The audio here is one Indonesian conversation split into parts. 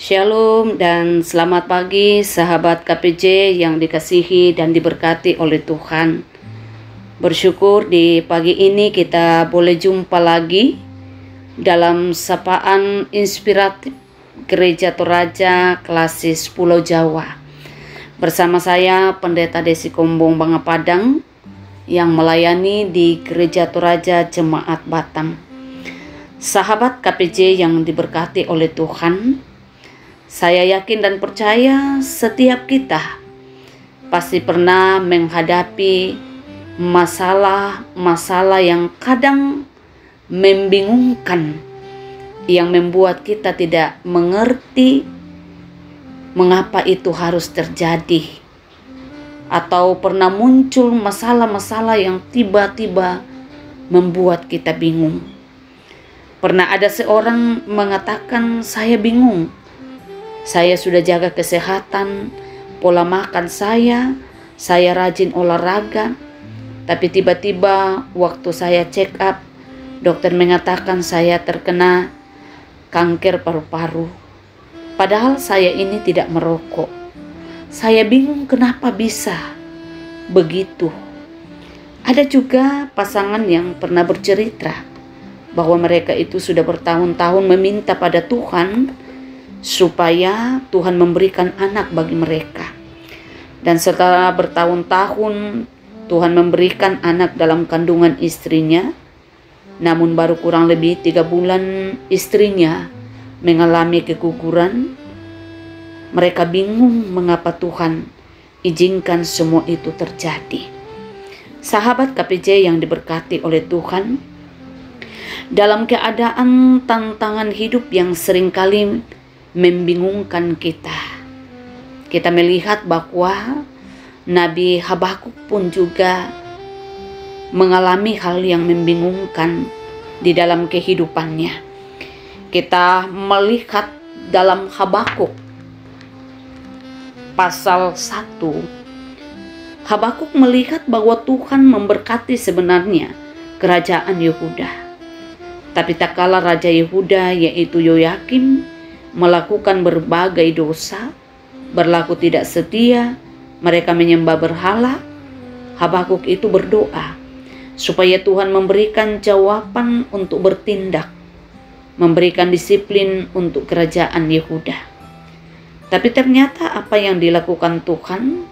Shalom dan selamat pagi sahabat KPJ yang dikasihi dan diberkati oleh Tuhan. Bersyukur di pagi ini kita boleh jumpa lagi dalam sapaan inspiratif Gereja Toraja Klasis Pulau Jawa. Bersama saya Pendeta Desi Kombong Bangapadang yang melayani di Gereja Toraja Jemaat Batam. Sahabat KPJ yang diberkati oleh Tuhan, saya yakin dan percaya setiap kita pasti pernah menghadapi masalah-masalah yang kadang membingungkan, yang membuat kita tidak mengerti mengapa itu harus terjadi, atau pernah muncul masalah-masalah yang tiba-tiba membuat kita bingung. Pernah ada seorang mengatakan, saya bingung. Saya sudah jaga kesehatan, pola makan saya rajin olahraga, tapi tiba-tiba waktu saya check up, dokter mengatakan saya terkena kanker paru-paru. Padahal saya ini tidak merokok. Saya bingung kenapa bisa begitu. Ada juga pasangan yang pernah bercerita bahwa mereka itu sudah bertahun-tahun meminta pada Tuhan supaya Tuhan memberikan anak bagi mereka. Dan setelah bertahun-tahun Tuhan memberikan anak dalam kandungan istrinya, namun baru kurang lebih 3 bulan istrinya mengalami keguguran. Mereka bingung mengapa Tuhan izinkan semua itu terjadi. Sahabat KPJ yang diberkati oleh Tuhan, dalam keadaan tantangan hidup yang seringkali membingungkan kita melihat bahwa Nabi Habakuk pun juga mengalami hal yang membingungkan di dalam kehidupannya. Kita melihat dalam Habakuk pasal 1, Habakuk melihat bahwa Tuhan memberkati sebenarnya kerajaan Yehuda. Tapi tak kala Raja Yehuda yaitu Yoyakim melakukan berbagai dosa, berlaku tidak setia, mereka menyembah berhala, Habakuk itu berdoa supaya Tuhan memberikan jawaban untuk bertindak, memberikan disiplin untuk kerajaan Yehuda. Tapi ternyata apa yang dilakukan Tuhan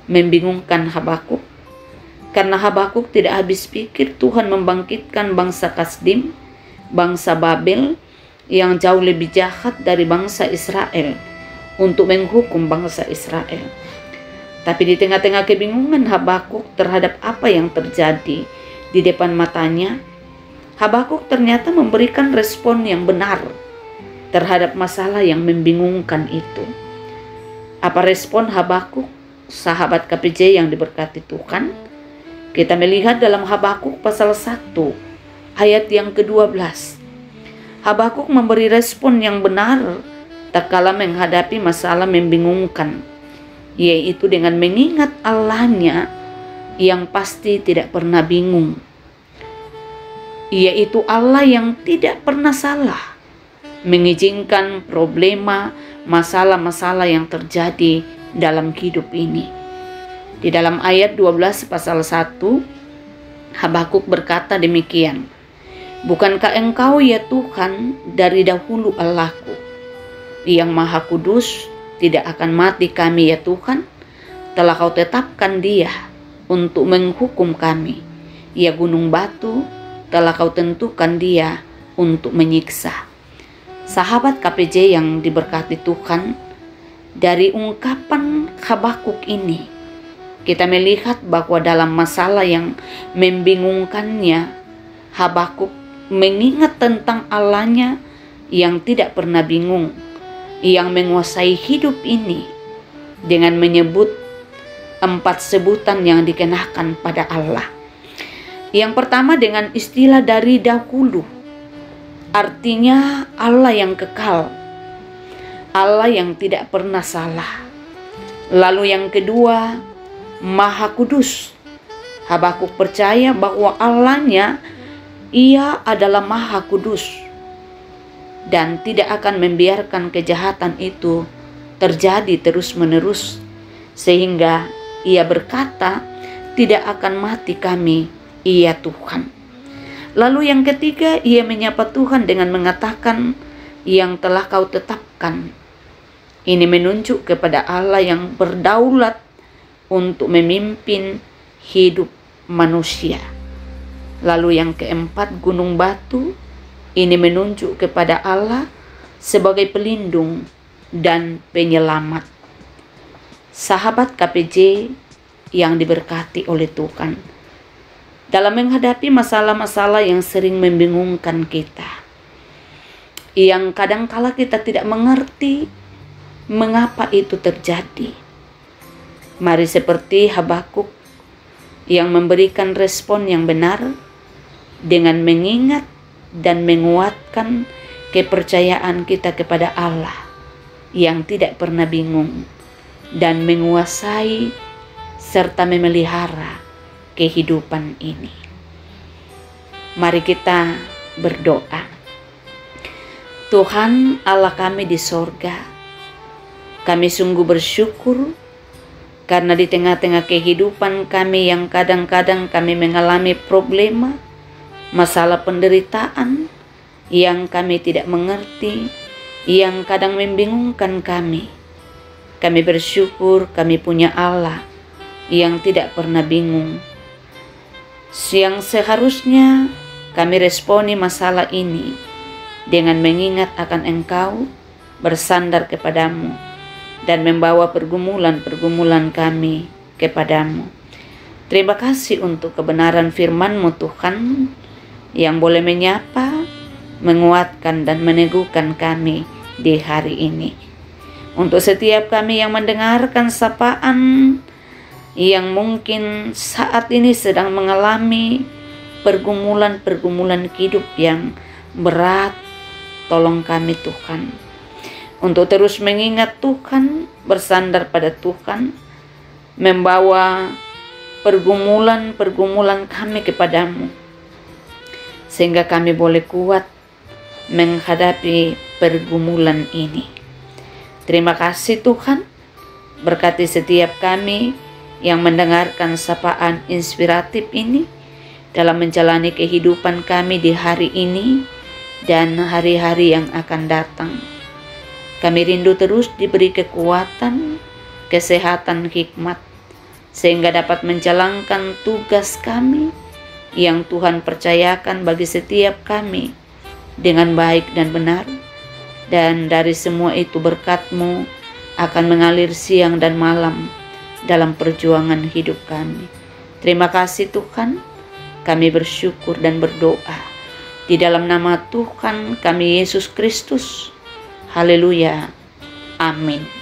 membingungkan Habakuk, karena Habakuk tidak habis pikir Tuhan membangkitkan bangsa Kasdim, bangsa Babel yang jauh lebih jahat dari bangsa Israel untuk menghukum bangsa Israel. Tapi di tengah-tengah kebingungan Habakuk terhadap apa yang terjadi di depan matanya, Habakuk ternyata memberikan respon yang benar terhadap masalah yang membingungkan itu. Apa respon Habakuk, sahabat KPJ yang diberkati Tuhan? Kita melihat dalam Habakuk pasal 1 ayat yang ke-12. Habakuk memberi respon yang benar tak kala menghadapi masalah membingungkan, yaitu dengan mengingat Allahnya yang pasti tidak pernah bingung, yaitu Allah yang tidak pernah salah mengizinkan problema, masalah-masalah yang terjadi dalam hidup ini. Di dalam ayat 12 pasal 1, Habakuk berkata demikian, bukankah engkau ya Tuhan dari dahulu Allahku, yang maha kudus, tidak akan mati kami ya Tuhan, telah kau tetapkan dia untuk menghukum kami, ya gunung batu, telah kau tentukan dia untuk menyiksa. Sahabat KPJ yang diberkati Tuhan, dari ungkapan Habakuk ini kita melihat bahwa dalam masalah yang membingungkannya, Habakuk mengingat tentang Allahnya yang tidak pernah bingung, yang menguasai hidup ini dengan menyebut 4 sebutan yang dikenakan pada Allah. Yang pertama dengan istilah dari dahulu, artinya Allah yang kekal, Allah yang tidak pernah salah. Lalu yang kedua, Maha Kudus. Habakuk percaya bahwa Allahnya Ia adalah Maha Kudus. dan tidak akan membiarkan kejahatan itu terjadi terus-menerus, sehingga ia berkata, "Tidak akan mati kami, iya Tuhan." Lalu yang ketiga, ia menyapa Tuhan dengan mengatakan, "Yang telah kau tetapkan." Ini menunjuk kepada Allah yang berdaulat untuk memimpin hidup manusia. Lalu yang keempat, gunung batu, ini menunjuk kepada Allah sebagai pelindung dan penyelamat. Sahabat KPJ yang diberkati oleh Tuhan, dalam menghadapi masalah-masalah yang sering membingungkan kita, yang kadangkala kita tidak mengerti mengapa itu terjadi, mari seperti Habakuk yang memberikan respon yang benar dengan mengingat dan menguatkan kepercayaan kita kepada Allah yang tidak pernah bingung dan menguasai serta memelihara kehidupan ini. Mari kita berdoa. Tuhan Allah kami di sorga, kami sungguh bersyukur karena di tengah-tengah kehidupan kami yang kadang-kadang kami mengalami problema, masalah penderitaan yang kami tidak mengerti, yang kadang membingungkan kami. Kami bersyukur kami punya Allah yang tidak pernah bingung. Yang seharusnya kami responi masalah ini dengan mengingat akan Engkau, bersandar kepadamu, dan membawa pergumulan-pergumulan kami kepadamu. Terima kasih untuk kebenaran firman-Mu Tuhan, yang boleh menyapa, menguatkan, dan meneguhkan kami di hari ini. Untuk setiap kami yang mendengarkan sapaan, yang mungkin saat ini sedang mengalami pergumulan-pergumulan hidup yang berat, tolong kami Tuhan, untuk terus mengingat Tuhan, bersandar pada Tuhan, membawa pergumulan-pergumulan kami kepadamu, sehingga kami boleh kuat menghadapi pergumulan ini. Terima kasih Tuhan, berkati setiap kami yang mendengarkan sapaan inspiratif ini dalam menjalani kehidupan kami di hari ini dan hari-hari yang akan datang. Kami rindu terus diberi kekuatan, kesehatan, hikmat, sehingga dapat menjalankan tugas kami yang Tuhan percayakan bagi setiap kami dengan baik dan benar. Dan dari semua itu berkat-Mu akan mengalir siang dan malam dalam perjuangan hidup kami. Terima kasih Tuhan, kami bersyukur dan berdoa di dalam nama Tuhan kami Yesus Kristus. Haleluya. Amin.